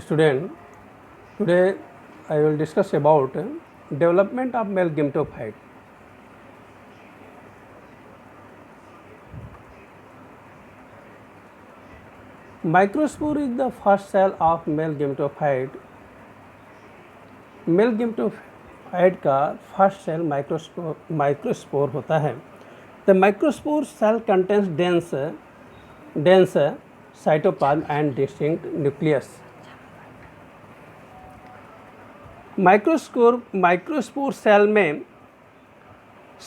student. Today I will discuss about development of male gametophyte. Microspore is the first cell of male gametophyte. Male gametophyte का first cell microspore होता है. The microspore cell contains dense cytoplasm and distinct nucleus. Microspore cell में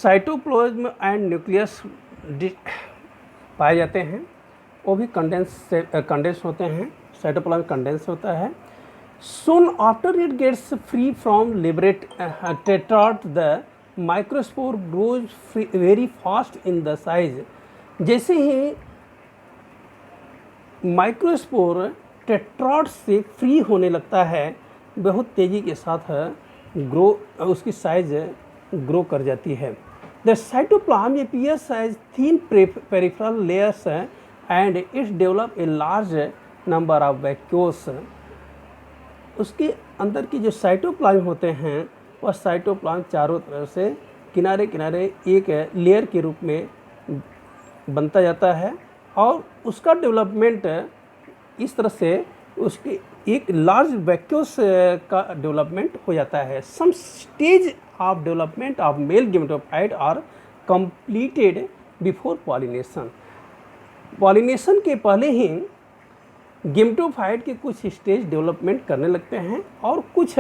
cytoplasm and nucleus पाए जाते हैं. वो भी condense होते हैं. साइटोप्लाज्म कंडेंस होता है. Soon after it gets free from tetrad, the microspore grows very fast in the size. जैसे ही माइक्रोस्पोर टेट्राड से फ्री होने लगता है, बहुत तेज़ी के साथ उसकी साइज ग्रो कर जाती है. The cytoplasm appears as thin peripheral layers and it develops a large number of vacuoles. उसके अंदर की जो साइटोप्लाज्म होते हैं वह साइटोप्लाज्म चारों तरफ से किनारे किनारे एक लेयर के रूप में बनता जाता है और उसका डेवलपमेंट इस तरह से उसके एक लार्ज वैक्यूल्स का डेवलपमेंट हो जाता है. Some stage of development of male gametophyte are completed before pollination. Pollination के पहले ही गेमेटोफाइट के कुछ स्टेज डेवलपमेंट करने लगते हैं और कुछ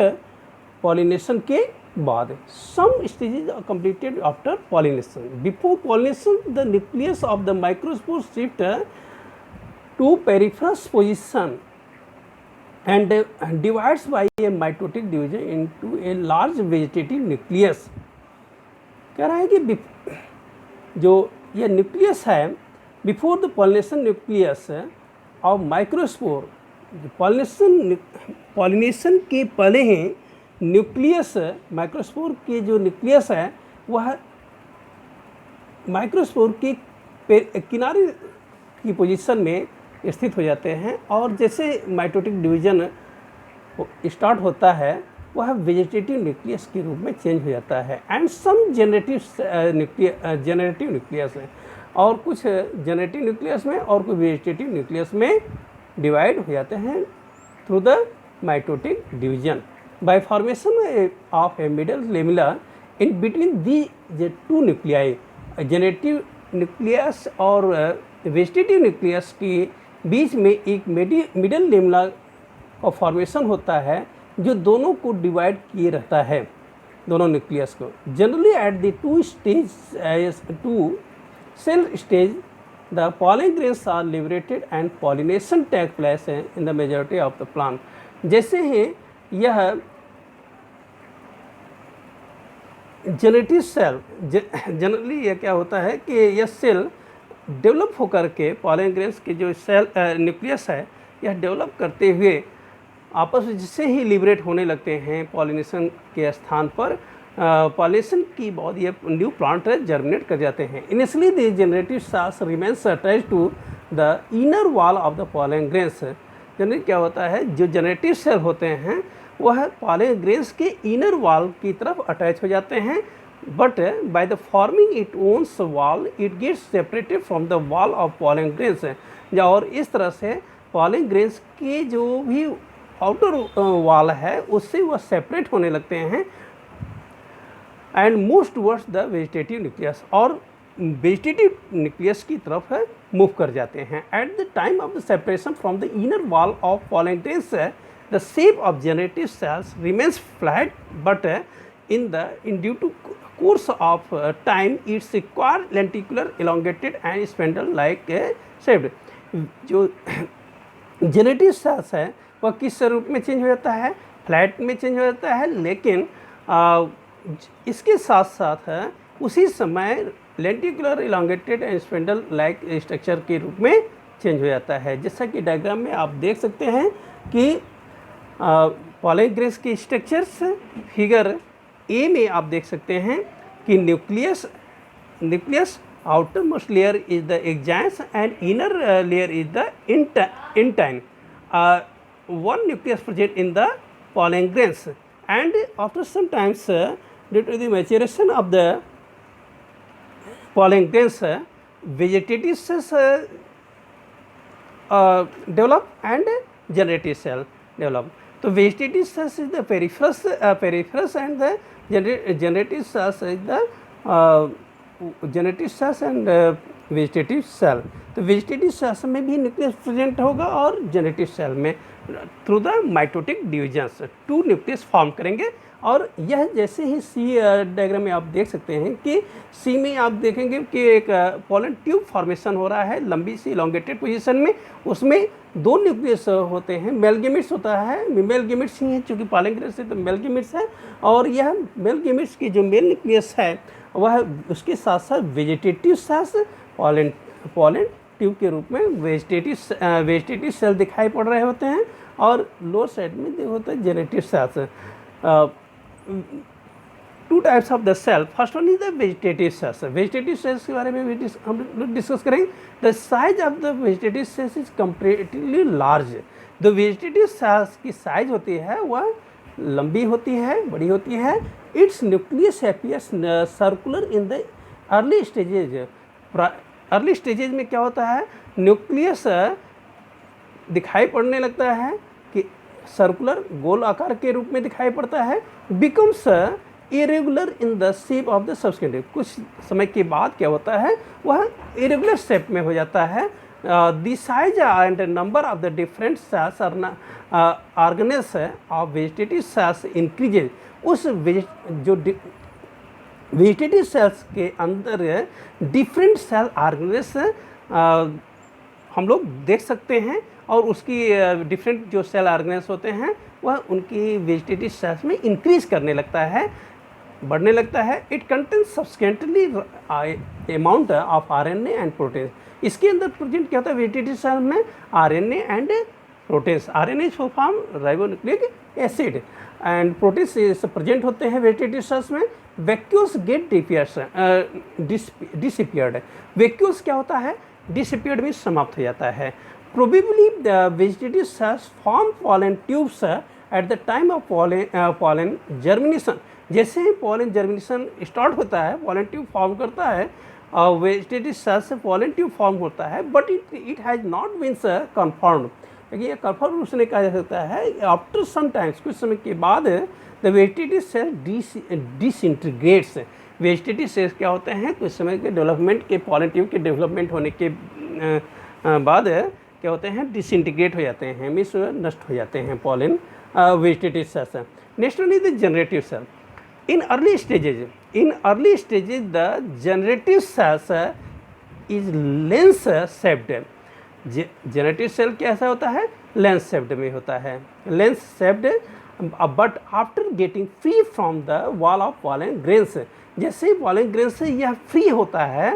पॉलिनेशन के बाद. Some stages are completed after pollination. Before pollination the nucleus of the microspore shift to peripheral position and divides by a mitotic division into a large vegetative nucleus. कह रहा है कि जो यह न्यूक्लियस है बिफोर द पॉलिनेशन न्यूक्लियस और microspore pollination के पहले ही न्यूक्लियस माइक्रोस्पोर के जो न्यूक्लियस है वह माइक्रोस्पोर के किनारे की पोजीशन में स्थित हो जाते हैं और जैसे माइटोटिक डिवीजन स्टार्ट होता है वह वेजिटेटिव न्यूक्लियस के रूप में चेंज हो जाता है. एंड सम जेनरेटिव न्यूक्लियस है और कुछ जेनेटिव न्यूक्लियस में और कुछ वेजिटेटिव न्यूक्लियस में डिवाइड हो जाते हैं through the mitotic division bye formation of A middle lamella in between the two nuclei. Generative nucleus और वेजिटेटिव न्यूक्लियस के बीच में एक मिडल लेमिला का फॉर्मेशन होता है जो दोनों को डिवाइड किए रहता है, दोनों न्यूक्लियस को. Generally at the two cell stage the pollen grains are liberated and pollination take place in the majority of the plant. जैसे ही यह जेनेटिव सेल जनरली यह क्या होता है कि यह सेल डेवलप होकर के पॉलन ग्रेन्स के जो सेल न्यूक्लियस है यह डेवलप करते हुए आपस में जैसे ही लिबरेट होने लगते हैं पॉलिनेशन के स्थान पर पॉलिनेशन की बाद ये न्यू प्लांट जर्मिनेट कर जाते हैं. Initially the generative cells remains attach to the inner wall of the pollen grains. Generally क्या होता है जो जनरेटिव सेल होते हैं वह पॉलन ग्रेन्स के इनर वॉल की तरफ अटैच हो जाते हैं but by the forming it owns wall it gets separated from the wall of pollen grains. और इस तरह से पॉलन ग्रेन्स के जो भी आउटर वॉल है उससे वह सेपरेट होने लगते हैं and move towards the vegetative nucleus और वेजिटेटिव न्यूक्लियस की तरफ मूव कर जाते हैं. At the time of the separation from the inner wall of pollen grains the shape of generative cells remains flat but in due to course of time its acquire lenticular elongated and spindle like shaped. जो generative cells है वह किस रूप में change हो जाता है, flat में चेंज हो जाता है, लेकिन इसके साथ साथ उसी समय lenticular elongated and spindle like structure के रूप में चेंज हो जाता है. जैसा कि डायग्राम में आप देख सकते हैं कि पॉलन ग्रेन्स के स्ट्रक्चर्स फिगर ए में आप देख सकते हैं कि nucleus outermost layer is the axons and inner layer is the intine. one nucleus present in the pollen grains, and after some times due to the maturation of the pollen grains, vegetative cells develop and generative cell develop. So vegetative cells is the peripherous and the generative cells is the generative cells and vegetative cell. तो vegetative cells में भी nucleus present होगा और generative cell में through the mitotic divisions 2 nucleus form करेंगे। और यह जैसे ही सी डायग्राम में आप देख सकते हैं कि सी में आप देखेंगे कि एक पोलन ट्यूब फॉर्मेशन हो रहा है लंबी सी इलोंगेटेड पोजीशन में, उसमें 2 न्यूक्लियस होते हैं, मेल गैमेट्स होता है, मेल गैमेट्स ही है चूँकि पोलन ग्रेन से तो मेल गैमेट्स है, और यह मेल गैमेट्स की जो मेल न्यूक्लियस है वह उसके साथ साथ वेजिटेटिव सेल्स पोलन ट्यूब के रूप में वेजिटेटिव सेल दिखाई पड़ रहे होते हैं, और लोअर साइड में होता है generative cells. 2 types of the cell, first one is the vegetative cells. Vegetative cells के बारे में हम लोग डिस्कस करेंगे। The size of the vegetative cells is comparatively large. The vegetative cells की साइज होती है वह लंबी होती है, बड़ी होती है। Its nucleus appears circular in the early stages. Early stages में क्या होता है, न्यूक्लियस दिखाई पड़ने लगता है कि सर्कुलर गोल आकार के रूप में दिखाई पड़ता है। Becomes irregular in the shape of the सबस्केंड। कुछ समय के बाद क्या होता है, वह इरेगुलर शेप में हो जाता है। The size and number of the different cells organelles of vegetative cells increases. उस जो वेजिटेटिव सेल्स के अंदर डिफरेंट सेल ऑर्गेनेल्स हम लोग देख सकते हैं, और उसकी डिफरेंट जो सेल ऑर्गेनेल्स होते हैं वह उनकी वेजिटेटिव सेल्स में इंक्रीज करने लगता है, बढ़ने लगता है। It contains substantially amount of RNA and protein. इसके अंदर प्रेजेंट क्या होता है वेजिटेटिव सेल में, RNA and proteins. RNA is form ribonucleic acid and proteins present होते हैं वेजिटेटिव सेल्स में। Vacuoles get disappeared. वैक्यूल्स क्या होता है, डिसअपीयर्ड में समाप्त हो जाता है। Probably the vegetative cells form pollen tubes at the time of pollen germination. जैसे ही पोलन जर्मिनेशन स्टार्ट होता है, पोलन ट्यूब फॉर्म करता है, वेजिटेटिव सेल्स से पोलन ट्यूब फॉर्म होता है, but it has not been confirmed. लेकिन ये कन्फर्म रूप से नहीं कहा जा सकता है। आफ्टर सम टाइम्स, कुछ समय के बाद the vegetative cell disintegrates. Vegetative cells क्या होते हैं, कुछ समय के डेवलपमेंट के पोलन ट्यूब के डेवलपमेंट होने के बाद क्या होते हैं, डिसइंटीग्रेट हो जाते हैं, मीन्स नष्ट हो जाते हैं pollen vegetative cells. Next one is the generative cell. In early stages the generative cells is lens shaped. Generative cell कैसा होता है, लेंस शेप्ड में होता है, lens shaped. But after getting free from the wall of pollen grains, जैसे ही pollen grain से यह फ्री होता है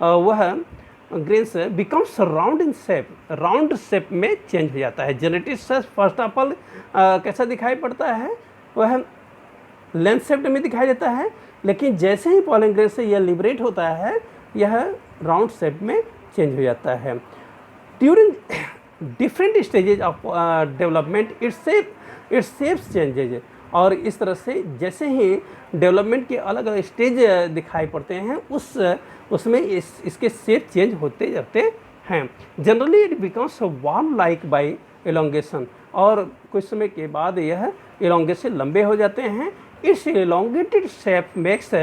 वह grains becomes round in shape, round shape में चेंज हो जाता है। Generative cell first of all कैसा दिखाई पड़ता है, वह लेंस शेप्ड में दिखाई देता है, लेकिन जैसे ही पोलन ग्रेन से यह लिबरेट होता है यह राउंड शेप में चेंज हो जाता है। During different stages of development its shape changes. और इस तरह से जैसे ही डेवलपमेंट के अलग अलग स्टेज दिखाई पड़ते हैं उसमें इसके शेप चेंज होते जाते हैं। Generally it becomes wall like by elongation, और कुछ समय के बाद यह एलोंगेशन लंबे हो जाते हैं। It's elongated shape makes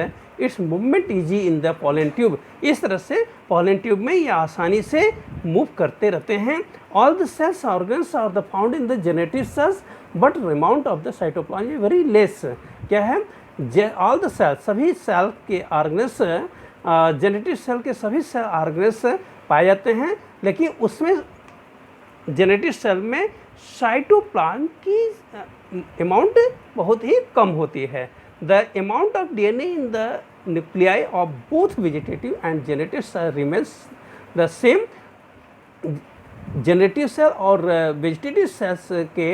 it's movement easy in the pollen tube. इस तरह से पोलन ट्यूब में ये आसानी से मूव करते रहते हैं। All the cells organs are the found in the generative cells but amount of the cytoplasm is very less. क्या है, ऑल द सेल्स, सभी सेल के ऑर्गन्स, जेनेटिव सेल के सभी सेल ऑर्गन्स पाए जाते हैं, लेकिन उसमें जेनेटिव सेल में साइटोप्लाज्म की अमाउंट बहुत ही कम होती है। The amount of DNA in the nuclei of both vegetative and generative cell remains the same. Generative cell और वेजिटेटिव सेल्स के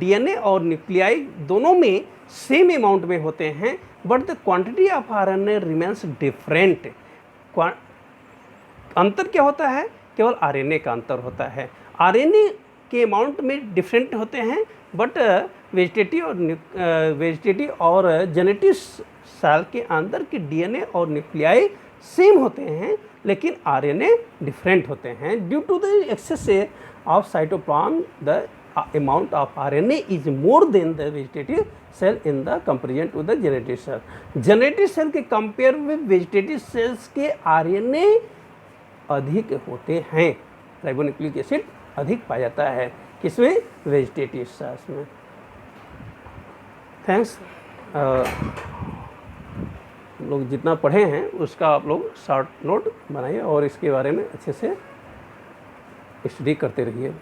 DNA और न्यूक्लियाई दोनों में सेम अमाउंट में होते हैं, but the quantity of RNA remains different. अंतर क्या होता है, केवल RNA का अंतर होता है। RNA के अमाउंट में डिफरेंट होते हैं, बट वेजिटेटिव और जेनेटिव सेल के अंदर के डीएनए और न्यूक्लियाई सेम होते हैं, लेकिन आरएनए डिफरेंट होते हैं। Due to the excess of cytoplasm the amount of RNA is more than the vegetative cell in the comparison to the generative cell. Generative cell के कंपेयर में vegetative cells के RNA अधिक होते हैं, ribonucleic acid अधिक पाया जाता है किसमें, वेजिटेटिव सेल्स में। थैंक्स। लोग जितना पढ़े हैं उसका आप लोग शॉर्ट नोट बनाइए और इसके बारे में अच्छे से स्टडी करते रहिए।